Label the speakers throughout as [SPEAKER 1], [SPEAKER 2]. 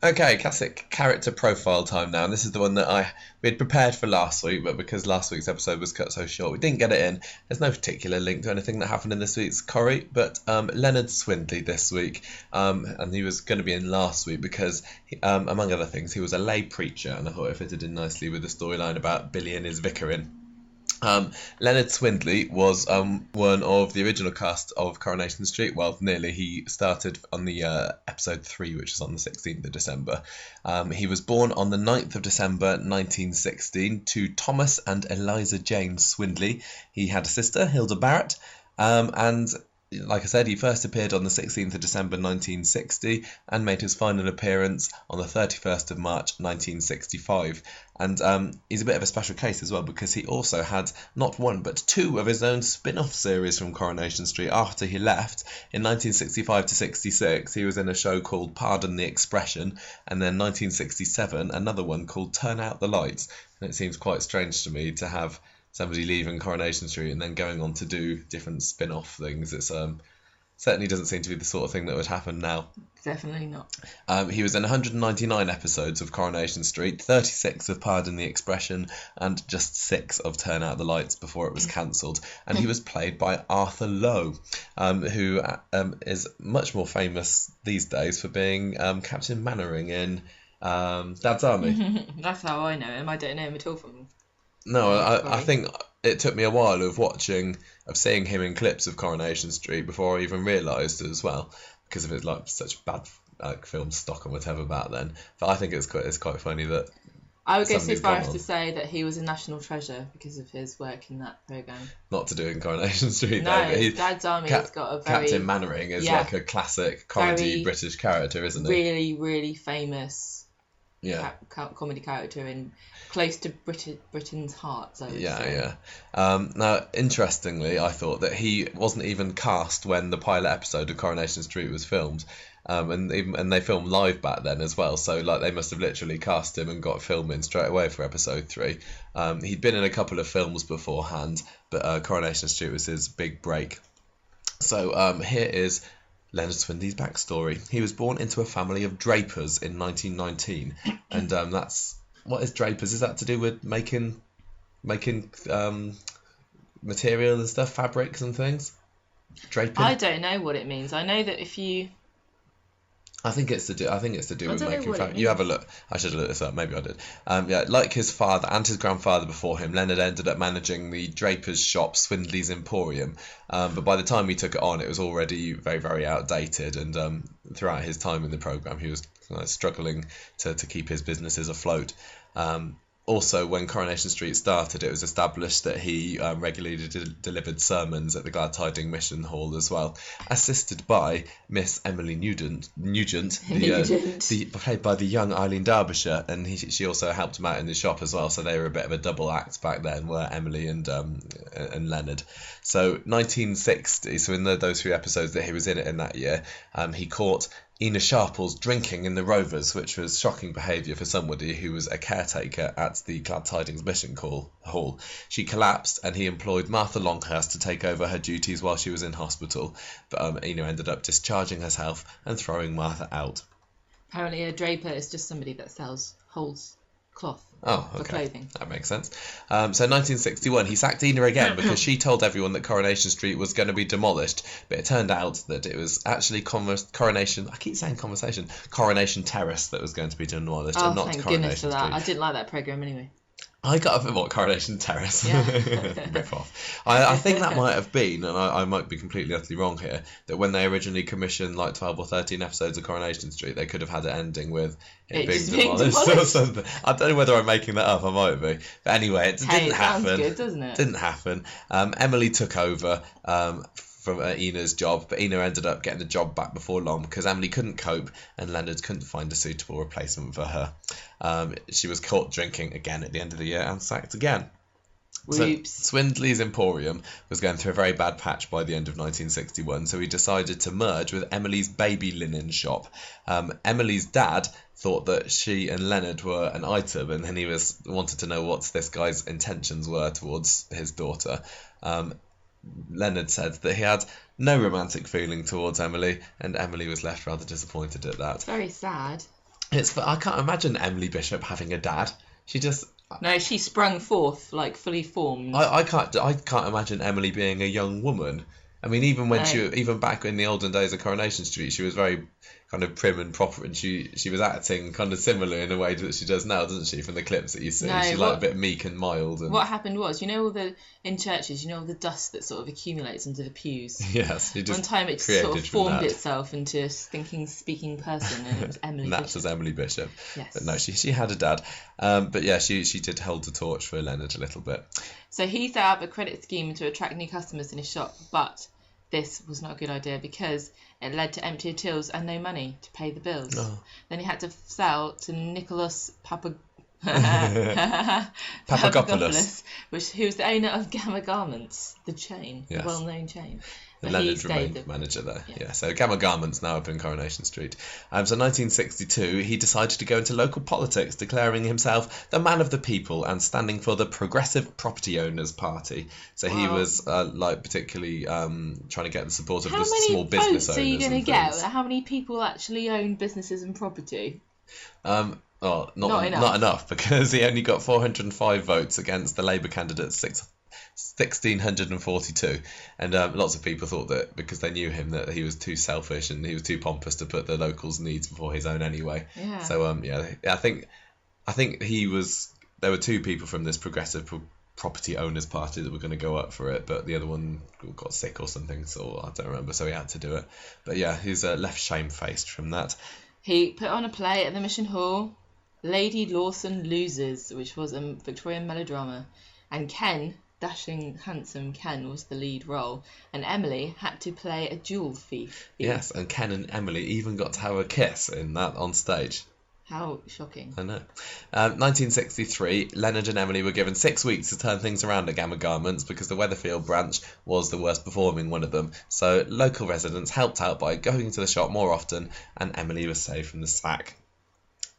[SPEAKER 1] Okay, classic character profile time now, and this is the one that we had prepared for last week, but because last week's episode was cut so short, we didn't get it in. There's no particular link to anything that happened in this week's Corrie, but Leonard Swindley this week, and he was going to be in last week because, among other things, he was a lay preacher, and I thought it fitted in nicely with the storyline about Billy and his vicaring. Leonard Swindley was one of the original cast of Coronation Street. Well, nearly. He started on the episode 3, which is on the 16th of December. He was born on the 9th of December 1916 to Thomas and Eliza Jane Swindley. He had a sister, Hilda Barrett, and like I said, he first appeared on the 16th of December 1960 and made his final appearance on the 31st of March 1965. And he's a bit of a special case as well because he also had not one but two of his own spin-off series from Coronation Street after he left. In 1965 to 66, he was in a show called Pardon the Expression, and then 1967, another one called Turn Out the Lights. And it seems quite strange to me to have somebody leaving Coronation Street and then going on to do different spin-off things. It's certainly doesn't seem to be the sort of thing that would happen now.
[SPEAKER 2] Definitely not.
[SPEAKER 1] He was in 199 episodes of Coronation Street, 36 of Pardon the Expression, and just 6 of Turn Out the Lights before it was cancelled. And he was played by Arthur Lowe, who is much more famous these days for being Captain Mainwaring in Dad's Army.
[SPEAKER 2] That's how I know him. I don't know him at all from...
[SPEAKER 1] No, I think it took me a while of seeing him in clips of Coronation Street before I even realised as well, because of his such bad film stock and whatever back then. But I think it's quite funny that
[SPEAKER 2] I would go so far as to say that he was a national treasure because of his work in that programme.
[SPEAKER 1] Not to do in Coronation Street,
[SPEAKER 2] no,
[SPEAKER 1] though. But
[SPEAKER 2] Dad's Army has got a very...
[SPEAKER 1] Captain Mainwaring is like a classic comedy British character, isn't he?
[SPEAKER 2] Really, really famous comedy character and close to Britain's hearts, I would say.
[SPEAKER 1] Now, interestingly, I thought that he wasn't even cast when the pilot episode of Coronation Street was filmed. And they filmed live back then as well, so they must have literally cast him and got filming straight away for episode 3. He'd been in a couple of films beforehand, but Coronation Street was his big break. So here is Leonard Swindley's backstory. He was born into a family of drapers in 1919, and that's... What is drapers? Is that to do with making material and stuff, fabrics and things? Draping?
[SPEAKER 2] I don't know what it means. I know that if you...
[SPEAKER 1] I think it's to do with making fabric. You
[SPEAKER 2] means.
[SPEAKER 1] have a look. I should have looked this up. Maybe I did. Like his father and his grandfather before him, Leonard ended up managing the draper's shop, Swindley's Emporium. But by the time he took it on, it was already very, very outdated. And throughout his time in the programme, he was struggling to keep his businesses afloat. Also, when Coronation Street started, it was established that he regularly delivered sermons at the Glad Tiding Mission Hall as well, assisted by Miss Emily Nugent, played by the young Eileen Derbyshire, and she also helped him out in the shop as well. So they were a bit of a double act back then, were Emily and Leonard. So 1960. So in those 3 episodes that he was in that year, he caught Ina Sharples drinking in the Rovers, which was shocking behaviour for somebody who was a caretaker at the Glad Tidings Mission Hall. She collapsed and he employed Martha Longhurst to take over her duties while she was in hospital, but Ina ended up discharging herself and throwing Martha out.
[SPEAKER 2] Apparently a draper is just somebody that holds cloth for clothing.
[SPEAKER 1] That makes sense. So 1961, he sacked Ina again because she told everyone that Coronation Street was going to be demolished, but it turned out that it was actually Coronation Terrace that was going to be demolished, and not
[SPEAKER 2] thank
[SPEAKER 1] Coronation
[SPEAKER 2] goodness for that.
[SPEAKER 1] Street.
[SPEAKER 2] I didn't like that programme anyway.
[SPEAKER 1] I got a what, Coronation Terrace?
[SPEAKER 2] Yeah.
[SPEAKER 1] Rip off. I think that might have been, and I might be completely utterly wrong here, that when they originally commissioned 12 or 13 episodes of Coronation Street, they could have had it ending with it being demolished or something. I don't know whether I'm making that up, I might be. But anyway, it didn't happen.
[SPEAKER 2] Sounds good, doesn't it?
[SPEAKER 1] Didn't happen. Emily took over from Ina's job, but Ina ended up getting the job back before long because Emily couldn't cope and Leonard couldn't find a suitable replacement for her. She was caught drinking again at the end of the year and sacked again. So Swindley's Emporium was going through a very bad patch by the end of 1961, so he decided to merge with Emily's baby linen shop. Emily's dad thought that she and Leonard were an item, and then he wanted to know what this guy's intentions were towards his daughter. Leonard said that he had no romantic feeling towards Emily, and Emily was left rather disappointed at that.
[SPEAKER 2] It's very sad.
[SPEAKER 1] I can't imagine Emily Bishop having a dad. She just...
[SPEAKER 2] No, she sprung forth, like, fully formed.
[SPEAKER 1] I can't imagine Emily being a young woman. I mean, even back in the olden days of Coronation Street, she was very kind of prim and proper, and she was acting kind of similar in a way that she does now, doesn't she? From the clips that you see, she's like a bit meek and mild. And...
[SPEAKER 2] What happened was, in churches, all the dust that sort of accumulates into the pews.
[SPEAKER 1] Yes, it just
[SPEAKER 2] one time it sort of formed itself into a stinking speaking person, and it was Emily.
[SPEAKER 1] And that's Emily Bishop.
[SPEAKER 2] Yes.
[SPEAKER 1] But no, she had a dad, but yeah, she did hold the torch for Leonard a little bit.
[SPEAKER 2] So he set up a credit scheme to attract new customers in his shop, but this was not a good idea because it led to empty tills and no money to pay the bills. Oh. Then he had to sell to Nicholas Papagopoulos, who was the owner of Gamma Garments, the chain, the well-known chain.
[SPEAKER 1] And Leonard remained manager there. Yeah, so Gamma Garments now up in Coronation Street. So 1962, he decided to go into local politics, declaring himself the man of the people and standing for the Progressive Property Owners Party. So he was particularly trying to get the support of the small business owners.
[SPEAKER 2] How many votes are you going to get? How many people actually own businesses and property?
[SPEAKER 1] Not enough, because he only got 405 votes against the Labour candidate's 1,642, and lots of people thought that because they knew him that he was too selfish and he was too pompous to put the locals' needs before his own anyway.
[SPEAKER 2] Yeah.
[SPEAKER 1] So I think there were two people from this Progressive Property Owners Party that were going to go up for it, but the other one got sick or something, so I don't remember, so he had to do it. But yeah, he's left shamefaced from that.
[SPEAKER 2] He put on a play at the Mission Hall, Lady Lawson Loses, which was a Victorian melodrama, and Ken, dashing, handsome Ken, was the lead role, and Emily had to play a jewel thief.
[SPEAKER 1] Yes, and Ken and Emily even got to have a kiss in that on stage.
[SPEAKER 2] How shocking.
[SPEAKER 1] I know. 1963, Leonard and Emily were given 6 weeks to turn things around at Gamma Garments because the Weatherfield branch was the worst performing one of them. So local residents helped out by going to the shop more often, and Emily was saved from the sack.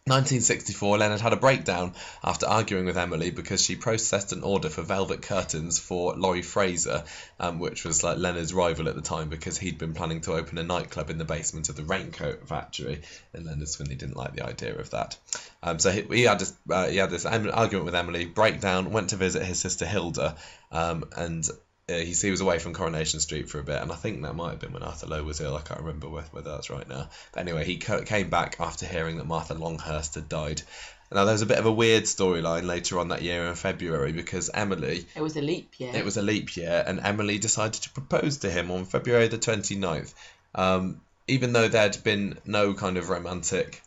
[SPEAKER 1] 1964, Leonard had a breakdown after arguing with Emily because she processed an order for velvet curtains for Laurie Fraser, which was like Leonard's rival at the time because he'd been planning to open a nightclub in the basement of the raincoat factory, and Leonard Swindley didn't like the idea of that. So he had this argument with Emily, breakdown, went to visit his sister Hilda, and he was away from Coronation Street for a bit, and I think that might have been when Arthur Lowe was ill. I can't remember whether that's right now. But anyway, he came back after hearing that Martha Longhurst had died. Now, there was a bit of a weird storyline later on that year in February because Emily...
[SPEAKER 2] It was a leap year.
[SPEAKER 1] It was a leap year, and Emily decided to propose to him on February the 29th. Even though there'd been no kind of romantic...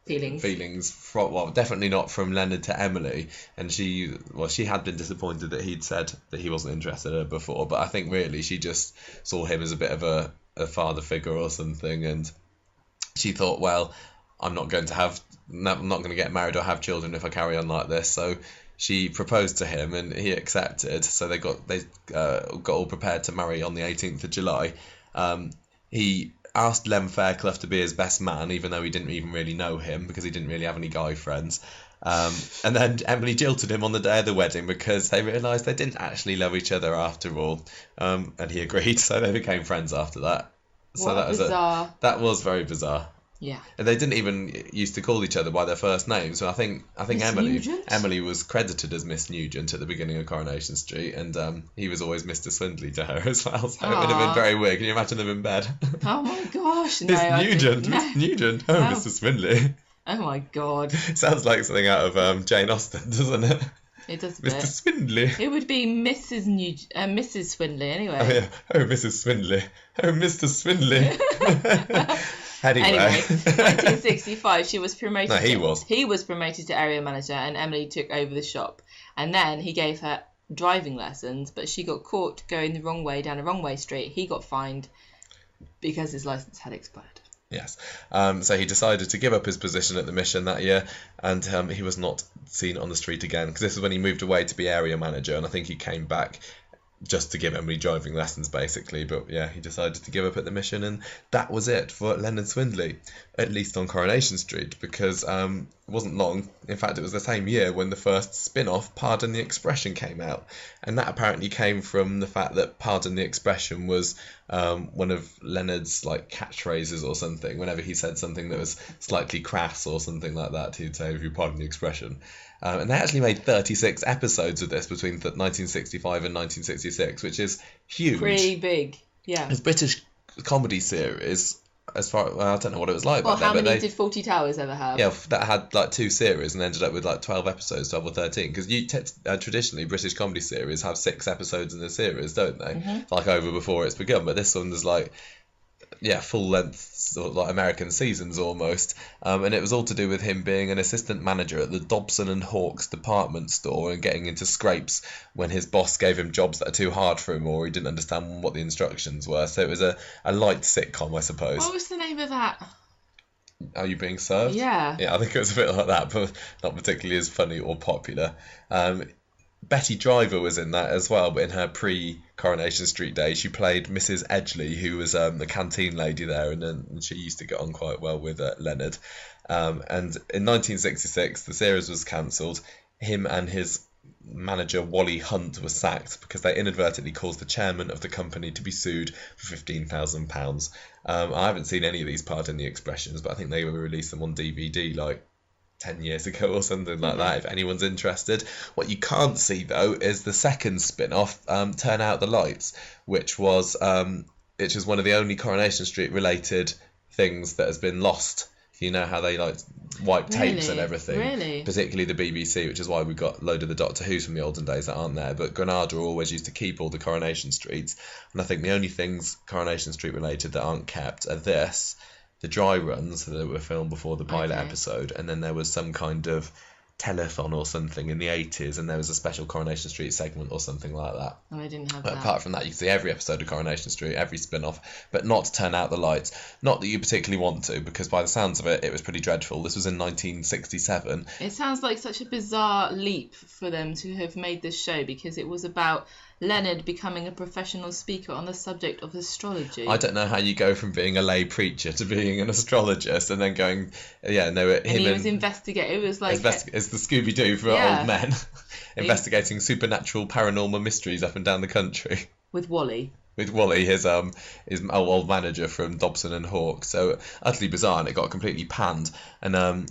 [SPEAKER 1] feelings from, definitely not from Leonard to Emily, and she had been disappointed that he'd said that he wasn't interested in her before, but I think really she just saw him as a bit of a father figure or something, and she thought, well, I'm not going to get married or have children if I carry on like this. So she proposed to him and he accepted, so they got all prepared to marry on the 18th of July. He asked Lem Fairclough to be his best man, even though he didn't even really know him because he didn't really have any guy friends. And then Emily jilted him on the day of the wedding because they realised they didn't actually love each other after all. And he agreed, so they became friends after that. So that was very bizarre.
[SPEAKER 2] Yeah.
[SPEAKER 1] And they didn't even used to call each other by their first names. So I think Emily was credited as Miss Nugent at the beginning of Coronation Street, and he was always Mr Swindley to her as well. So it would have been very weird. Can you imagine them in bed?
[SPEAKER 2] Oh my gosh!
[SPEAKER 1] Miss Nugent. Oh, Mr Swindley.
[SPEAKER 2] Oh my god.
[SPEAKER 1] Sounds like something out of Jane Austen, doesn't it?
[SPEAKER 2] It does.
[SPEAKER 1] Mr Swindley.
[SPEAKER 2] It would be Mrs Swindley anyway.
[SPEAKER 1] Oh yeah. Oh, Mrs Swindley. Oh, Mr Swindley. Anyway,
[SPEAKER 2] 1965, she was promoted.
[SPEAKER 1] No,
[SPEAKER 2] He was promoted to area manager, and Emily took over the shop. And then he gave her driving lessons, but she got caught going the wrong way down a wrong way street. He got fined because his license had expired.
[SPEAKER 1] Yes. So he decided to give up his position at the Mission that year, and he was not seen on the street again because this is when he moved away to be area manager, and I think he came back just to give Emily driving lessons, basically. But yeah, he decided to give up at the mission, and that was it for Leonard Swindley, at least on Coronation Street, because it wasn't long. In fact, it was the same year when the first spin-off, Pardon the Expression, came out, and that apparently came from the fact that Pardon the Expression was one of Leonard's like catchphrases or something. Whenever he said something that was slightly crass or something like that, he'd say, "If you pardon the expression." And they actually made 36 episodes of this between 1965 and 1966, which is huge.
[SPEAKER 2] Pretty big, yeah.
[SPEAKER 1] It's a British comedy series. As far well, I don't know what it was like
[SPEAKER 2] Well,
[SPEAKER 1] back then.
[SPEAKER 2] how many did Fawlty Towers ever have?
[SPEAKER 1] Yeah, that had like 2 series and ended up with like 12 episodes, 12 or 13. Because traditionally British comedy series have 6 episodes in the series, don't they?
[SPEAKER 2] Mm-hmm.
[SPEAKER 1] Like over before it's begun. But this one is like, yeah, full length, sort of like American seasons almost. And it was all to do with him being an assistant manager at the Dobson and Hawkes department store and getting into scrapes when his boss gave him jobs that are too hard for him or he didn't understand what the instructions were. So it was a light sitcom, I suppose.
[SPEAKER 2] What was the name of that?
[SPEAKER 1] Are You Being Served?
[SPEAKER 2] Yeah.
[SPEAKER 1] Yeah, I think it was a bit like that, but not particularly as funny or popular. Betty Driver was in that as well, but in her pre-Coronation Street days, she played Mrs. Edgley, who was the canteen lady there, and she used to get on quite well with Leonard. And in 1966, the series was cancelled. Him and his manager Wally Hunt was sacked because they inadvertently caused the chairman of the company to be sued for £15,000. I haven't seen any of these Pardon the Expressions, but I think they released them on DVD like 10 years ago or something like that, if anyone's interested. What you can't see though is the second spin-off, Turn Out the Lights, which was one of the only Coronation Street related things that has been lost. You know how they like wipe tapes and everything,
[SPEAKER 2] Really?
[SPEAKER 1] Particularly the BBC, which is why we've got a load of the Doctor Who's from the olden days that aren't there. But Granada always used to keep all the Coronation Streets, and I think the only things Coronation Street related that aren't kept are the dry runs that were filmed before the pilot episode, and then there was some kind of telethon or something in the 80s, and there was a special Coronation Street segment or something like that.
[SPEAKER 2] Oh, I didn't have
[SPEAKER 1] But
[SPEAKER 2] that.
[SPEAKER 1] apart from that, you can see every episode of Coronation Street, every spin-off, but not Turn Out the Lights. Not that you particularly want to, because by the sounds of it, it was pretty dreadful. This was in 1967.
[SPEAKER 2] It sounds like such a bizarre leap for them to have made this show, because it was about Leonard becoming a professional speaker on the subject of astrology.
[SPEAKER 1] I don't know how you go from being a lay preacher to being an astrologist and then going,
[SPEAKER 2] he was investigating. It was like
[SPEAKER 1] it's the Scooby-Doo for old men, investigating supernatural paranormal mysteries up and down the country.
[SPEAKER 2] With Wally.
[SPEAKER 1] With Wally, his old manager from Dobson and Hawkes. So utterly bizarre, and it got completely panned. And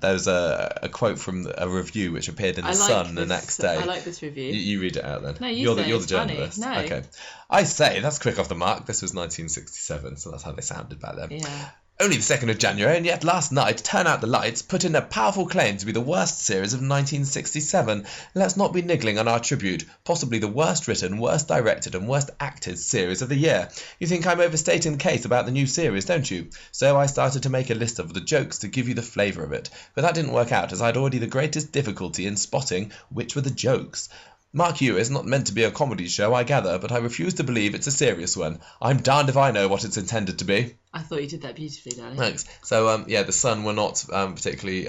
[SPEAKER 1] there's a quote from a review which appeared in the Sun the next day.
[SPEAKER 2] I like this review.
[SPEAKER 1] You read it out then.
[SPEAKER 2] No,
[SPEAKER 1] you're the
[SPEAKER 2] funny.
[SPEAKER 1] journalist.
[SPEAKER 2] No.
[SPEAKER 1] Okay. I say that's quick off the mark. This was 1967, so that's how they sounded back then.
[SPEAKER 2] Yeah.
[SPEAKER 1] Only the 2nd of January, and yet last night, Turn Out the Lights put in a powerful claim to be the worst series of 1967. Let's not be niggling on our tribute. Possibly the worst written, worst directed, and worst acted series of the year. You think I'm overstating the case about the new series, don't you? So I started to make a list of the jokes to give you the flavour of it. But that didn't work out, as I had already the greatest difficulty in spotting which were the jokes. Mark You is not meant to be a comedy show, I gather, but I refuse to believe it's a serious one. I'm darned if I know what it's intended to be.
[SPEAKER 2] I thought you did that beautifully, darling.
[SPEAKER 1] Thanks. So, the Sun were not particularly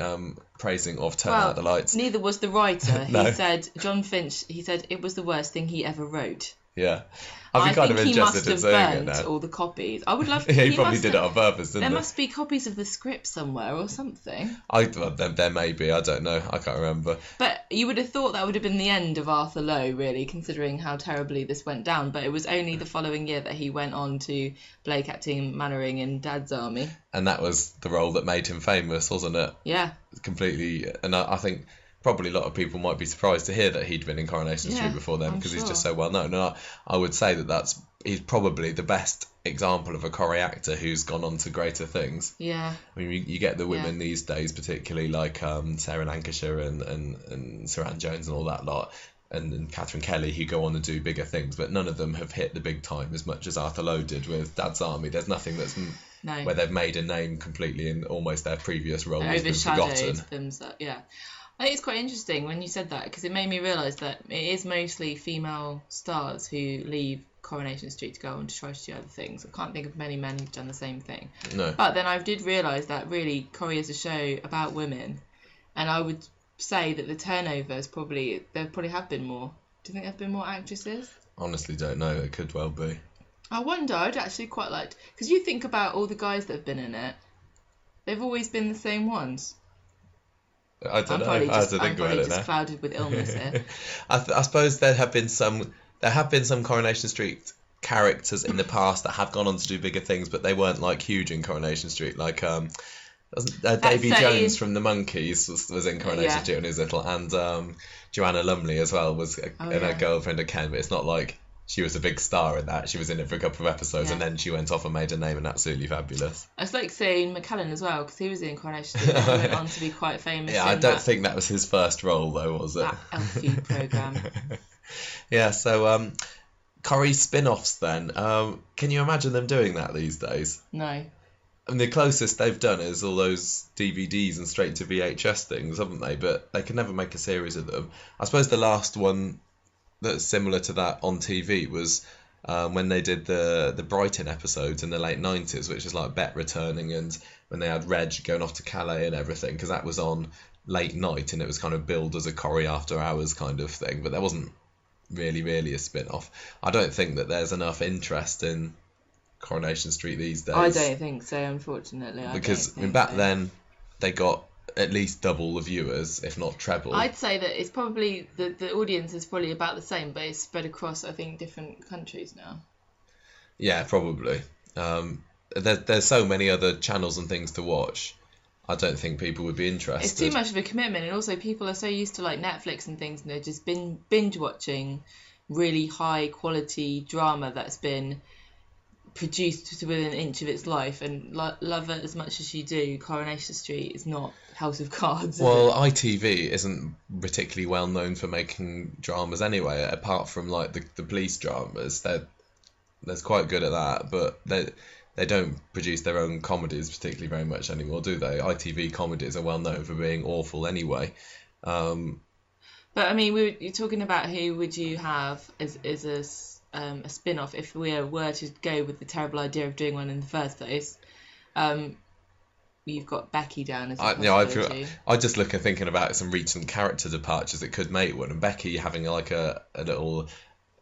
[SPEAKER 1] praising of Turn Out the Lights.
[SPEAKER 2] Neither was the writer.
[SPEAKER 1] No.
[SPEAKER 2] He said, John Finch, it was the worst thing he ever wrote.
[SPEAKER 1] Yeah. I'd be kind of interested in seeing it now.
[SPEAKER 2] I think he must have burnt all the copies. I would love to.
[SPEAKER 1] Yeah, he probably did it on purpose, didn't he?
[SPEAKER 2] There must be copies of the script somewhere or something.
[SPEAKER 1] There may be, I don't know. I can't remember.
[SPEAKER 2] But you would have thought that would have been the end of Arthur Lowe, really, considering how terribly this went down. But it was only the following year that he went on to play Captain Mainwaring in Dad's Army.
[SPEAKER 1] And that was the role that made him famous, wasn't it?
[SPEAKER 2] Yeah.
[SPEAKER 1] Completely. And I think probably a lot of people might be surprised to hear that he'd been in Coronation Street before then, because he's just so well known. And I would say that he's probably the best example of a Corrie actor who's gone on to greater things.
[SPEAKER 2] Yeah.
[SPEAKER 1] I mean, you get the women these days, particularly like Sarah Lancashire and Saran Jones and all that lot, and Catherine Kelly, who go on to do bigger things, but none of them have hit the big time as much as Arthur Lowe did with Dad's Army. There's nothing that's where they've made a name completely in almost their previous role has been forgotten.
[SPEAKER 2] Yeah. I think it's quite interesting when you said that, because it made me realise that it is mostly female stars who leave Coronation Street to go on to try to do other things. I can't think of many men who've done the same thing.
[SPEAKER 1] No.
[SPEAKER 2] But then I did realise that really Corrie is a show about women, and I would say that the turnovers there probably have been more. Do you think there have been more actresses?
[SPEAKER 1] Honestly, don't know. It could well be.
[SPEAKER 2] I wonder. I'd actually quite like, because you think about all the guys that have been in it. They've always been the same ones.
[SPEAKER 1] I don't know. I have to think about it now.
[SPEAKER 2] Clouded with illness here.
[SPEAKER 1] I suppose there have been some Coronation Street characters in the past that have gone on to do bigger things, but they weren't like huge in Coronation Street. Like Davy Jones from the Monkees was in Coronation Street when he was little, and Joanna Lumley as well was a girlfriend of Ken. But it's not like she was a big star in that. She was in it for a couple of episodes, and then she went off and made a name and absolutely fabulous.
[SPEAKER 2] It's like saying McKellen as well, because he was in Coronation Street and went on to be quite famous.
[SPEAKER 1] Yeah, I don't think that was his first role though, was it?
[SPEAKER 2] That Elfie programme.
[SPEAKER 1] Yeah, so Corrie spin-offs then. Can you imagine them doing that these days?
[SPEAKER 2] No.
[SPEAKER 1] I mean, the closest they've done is all those DVDs and straight to VHS things, haven't they? But they can never make a series of them. I suppose the last one that's similar to that on TV was when they did the Brighton episodes in the late 90s, which is like Bet returning, and when they had Reg going off to Calais and everything, because that was on late night and it was kind of billed as a Corrie After Hours kind of thing, but there wasn't really a spin-off. I don't think that there's enough interest in Coronation Street these days.
[SPEAKER 2] I don't think so, unfortunately.
[SPEAKER 1] Because back then they got at least double the viewers, if not treble.
[SPEAKER 2] I'd say that it's probably the audience is probably about the same, but it's spread across, I think, different countries now.
[SPEAKER 1] Yeah, probably. There's so many other channels and things to watch. I don't think people would be interested.
[SPEAKER 2] It's too much of a commitment, and also people are so used to like Netflix and things, and they're just binge watching really high quality drama that's been produced within an inch of its life, and love it as much as you do. Coronation Street is not House of Cards.
[SPEAKER 1] Well, ITV isn't particularly well known for making dramas anyway, apart from like the police dramas. They're quite good at that, but they don't produce their own comedies particularly very much anymore, do they? ITV comedies are well known for being awful anyway.
[SPEAKER 2] But I mean, you're talking about who would you have as a spin-off if we were to go with the terrible idea of doing one in the first place. You've got Becky down as a possibility.
[SPEAKER 1] I just look at thinking about some recent character departures that could make one, and Becky having like a little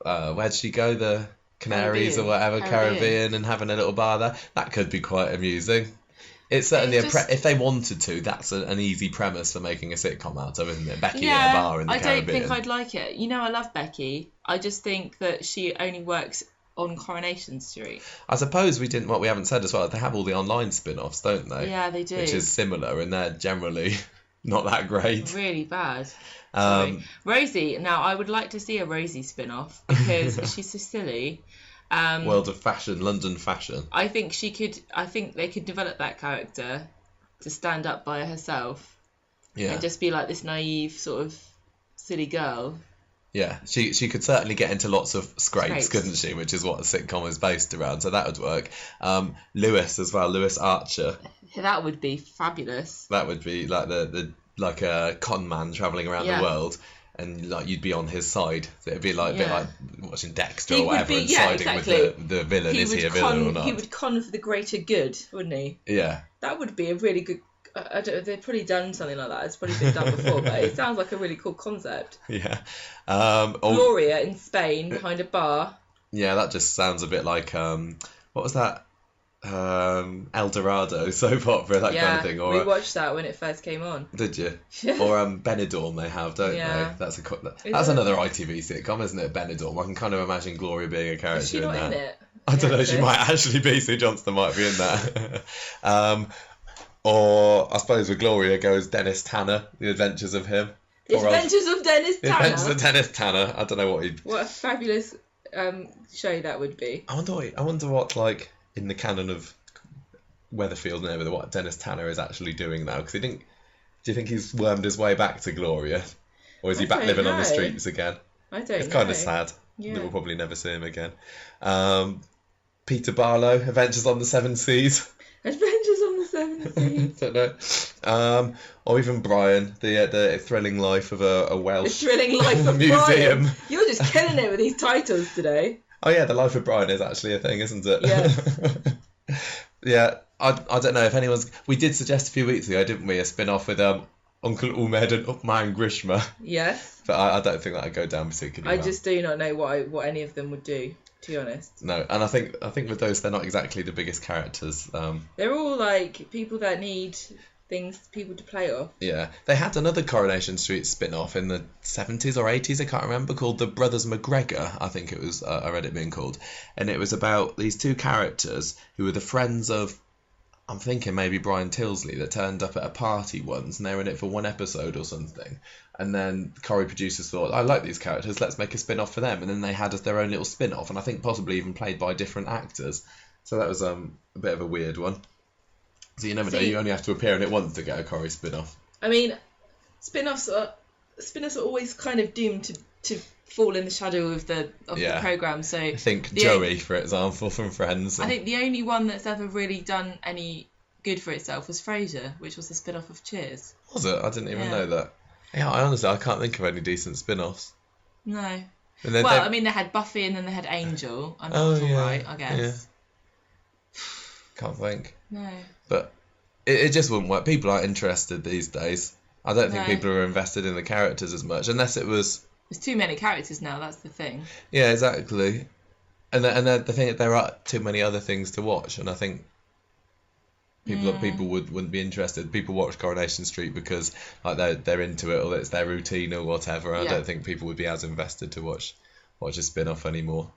[SPEAKER 1] where'd she go, the Canaries or whatever, Caribbean, and having a little bar there. That could be quite amusing. It's certainly if they wanted to, that's an easy premise for making a sitcom out of, isn't it? Becky in a bar in the Caribbean. I don't
[SPEAKER 2] think I'd like it. You know, I love Becky. I just think that she only works on Coronation Street. I
[SPEAKER 1] suppose we haven't said as well, they have all the online spin-offs, don't they?
[SPEAKER 2] Yeah, they do.
[SPEAKER 1] Which is similar, and they're generally not that great.
[SPEAKER 2] Really bad. Rosie, now I would like to see a Rosie spin-off because she's so silly.
[SPEAKER 1] World of fashion, London fashion.
[SPEAKER 2] I think they could develop that character to stand up by herself.
[SPEAKER 1] Yeah.
[SPEAKER 2] And just be like this naive sort of silly girl.
[SPEAKER 1] Yeah, she could certainly get into lots of scrapes, couldn't she? Which is what a sitcom is based around, so that would work. Lewis as well, Lewis Archer.
[SPEAKER 2] That would be fabulous.
[SPEAKER 1] That would be like like a con man travelling around the world, and like you'd be on his side. So it'd be like a bit like watching Dexter or whatever, and siding with the villain. Is he a villain or not?
[SPEAKER 2] He would con for the greater good, wouldn't he?
[SPEAKER 1] Yeah.
[SPEAKER 2] That would be a really good. I don't know, they've probably done something like that. It's probably been done before, but it sounds like a really cool concept.
[SPEAKER 1] Yeah.
[SPEAKER 2] Gloria in Spain behind a bar.
[SPEAKER 1] Yeah, that just sounds a bit like what was that? El Dorado soap opera, that kind of thing. Or
[SPEAKER 2] we watched that when it first came on.
[SPEAKER 1] Did you? Or Benidorm they have, don't they? That's another ITV sitcom, isn't it? Benidorm. I can kind of imagine Gloria being a character.
[SPEAKER 2] Is she not in it?
[SPEAKER 1] I don't know. She might actually be. Sue Johnston might be in that. Or I suppose with Gloria goes Dennis Tanner, The Adventures of him.
[SPEAKER 2] The Adventures of Dennis Tanner.
[SPEAKER 1] The Adventures of Dennis Tanner. I don't know
[SPEAKER 2] what a fabulous show that would be.
[SPEAKER 1] I wonder what like in the canon of Weatherfield and everything, what Dennis Tanner is actually doing now. Because do you think he's wormed his way back to Gloria, or is he back living on the streets again?
[SPEAKER 2] I don't know.
[SPEAKER 1] It's kind of sad.
[SPEAKER 2] Yeah.
[SPEAKER 1] We'll probably never see him again. Peter Barlow, Adventures on the Seven Seas.
[SPEAKER 2] Adventures on the Seven Seas.
[SPEAKER 1] Don't know. Or even Brian, the thrilling life of a Welsh
[SPEAKER 2] The thrilling life of
[SPEAKER 1] museum.
[SPEAKER 2] Brian. You're just killing it with these titles today.
[SPEAKER 1] Oh yeah, the life of Brian is actually a thing, isn't it?
[SPEAKER 2] Yeah.
[SPEAKER 1] Yeah. I don't know if anyone's. We did suggest a few weeks ago, didn't we, a spin-off with Uncle Umed and Upman Grishma.
[SPEAKER 2] Yes.
[SPEAKER 1] But I don't think that would go down particularly
[SPEAKER 2] I
[SPEAKER 1] well.
[SPEAKER 2] just do not know what any of them would do, to be honest.
[SPEAKER 1] No, and I think with those, they're not exactly the biggest characters.
[SPEAKER 2] They're all like people that need people to play off.
[SPEAKER 1] Yeah, they had another Coronation Street spin-off in the 70s or 80s, I can't remember, called The Brothers McGregor, I think it was, I read it being called. And it was about these two characters who were the friends of, I'm thinking maybe Brian Tilsley, that turned up at a party once, and they were in it for one episode or something. And then Corrie producers thought, I like these characters, let's make a spin-off for them. And then they had their own little spin-off, and I think possibly even played by different actors. So that was a bit of a weird one. So you never know, you only have to appear in it once to get a Corrie spin-off.
[SPEAKER 2] I mean, spin-offs are always kind of doomed to fall in the shadow of the programme. So
[SPEAKER 1] I think Joey, for example, from Friends.
[SPEAKER 2] I think the only one that's ever really done any good for itself was Frasier, which was the spin-off of Cheers.
[SPEAKER 1] Was it? I didn't even know that. Yeah, I can't think of any decent spin-offs.
[SPEAKER 2] No.
[SPEAKER 1] And then
[SPEAKER 2] I mean, they had Buffy and then they had Angel, and that was alright, I guess.
[SPEAKER 1] Yeah. Can't think.
[SPEAKER 2] No.
[SPEAKER 1] But it just wouldn't work. People aren't interested these days. I don't think people are invested in the characters as much, unless it was...
[SPEAKER 2] There's too many characters now, that's the thing.
[SPEAKER 1] Yeah, exactly. And the thing that there are too many other things to watch, and I think people wouldn't be interested. People watch Coronation Street because like they're into it, or it's their routine or whatever. I don't think people would be as invested to watch a spin-off anymore.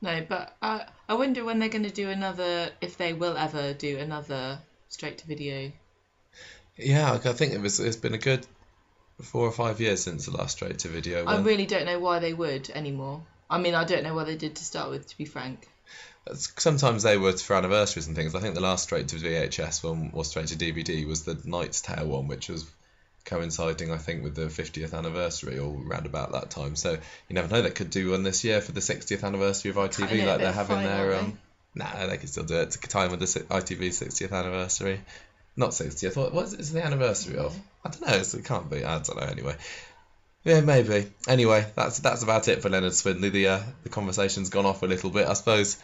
[SPEAKER 2] No, but I wonder when they're going to do another, if they will ever do another straight-to-video.
[SPEAKER 1] Yeah, I think it's been a good 4 or 5 years since the last straight-to-video one.
[SPEAKER 2] I really don't know why they would anymore. I mean, I don't know what they did to start with, to be frank.
[SPEAKER 1] Sometimes they were for anniversaries and things. I think the last straight-to-VHS one or straight-to-DVD was the Knight's Tale one, which was coinciding, I think, with the 50th anniversary or round about that time. So you never know, they could do one this year for the 60th anniversary of ITV, like they're having their... Nah, they could still do it. It's a time with the ITV 60th anniversary. Not 60th, what is the anniversary of? I don't know, it can't be, I don't know, anyway. Yeah, maybe. Anyway, that's about it for Leonard Swindley. The conversation's gone off a little bit. I suppose,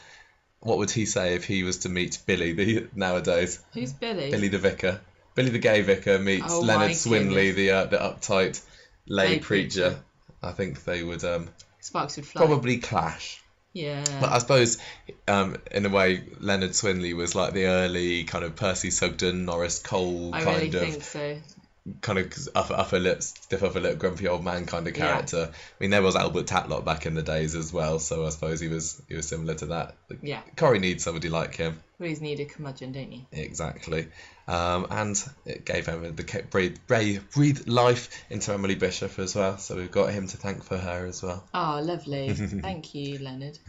[SPEAKER 1] what would he say if he was to meet Billy nowadays?
[SPEAKER 2] Who's Billy?
[SPEAKER 1] Billy the vicar. Billy the gay vicar meets Leonard Swindley, the uptight lay preacher. I think they would
[SPEAKER 2] sparks would fly.
[SPEAKER 1] Probably clash.
[SPEAKER 2] Yeah.
[SPEAKER 1] But I suppose, in a way, Leonard Swindley was like the early kind of Percy Sugden, Norris Cole
[SPEAKER 2] I really think so.
[SPEAKER 1] Kind of stiff upper lip, grumpy old man kind of character. I mean, there was Albert Tatlock back in the days as well, so I suppose he was similar to that.
[SPEAKER 2] Yeah.
[SPEAKER 1] Corrie needs somebody like him.
[SPEAKER 2] You always need a curmudgeon, don't you?
[SPEAKER 1] Exactly. And it gave him breathed life into Emily Bishop as well, so we've got him to thank for her as well.
[SPEAKER 2] Oh, lovely. Thank you, Leonard.